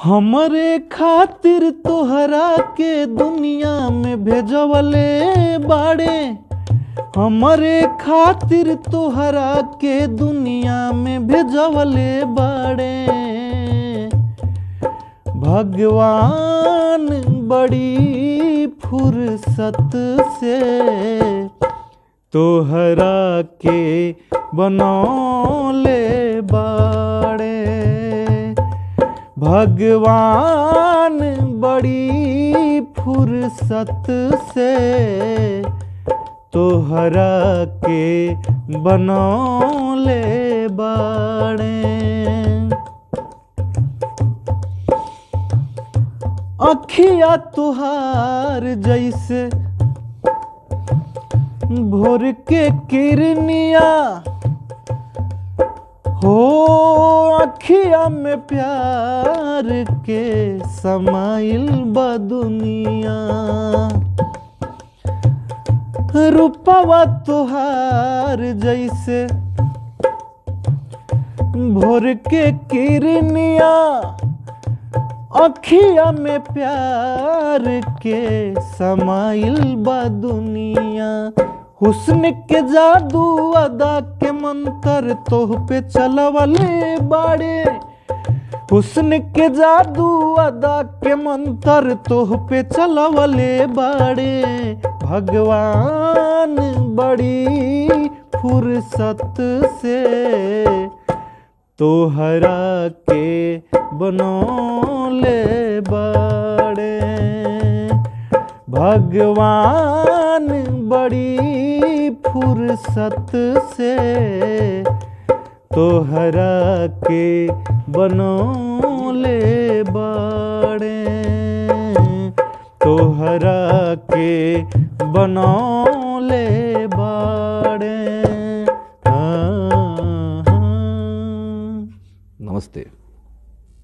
हमरे खातिर तोहरा के दुनिया में भेजवले बाड़े। हमरे खातिर तोहरा के दुनिया में भेजवले बाड़े। भगवान बड़ी फुर्सत से तोहरा के बनौले बाड़े। भगवान बड़ी फुर्सत से तोहरा के बनौले बाड़े। अखिया तुहार जैसे भोर के किरनिया हो। अखिया में प्यार के समाइल बा दुनिया। रूपवा तुहार जैसे भोर के किरनिया। अखिया में प्यार के समाइल बा दुनिया। हुस्न के जादू अदा के मंतर तोह पे चलवले बाड़े। हुस्न के जादू अदा के मंतर तोह पे चलवले बाड़े। भगवान बड़ी फुर्सत से तोहरा के बनौले बाड़े। भगवान बड़ी फुर्सत से तोहरा के बनौले बाड़े। तोहरा के बनौले बाड़े। नमस्ते।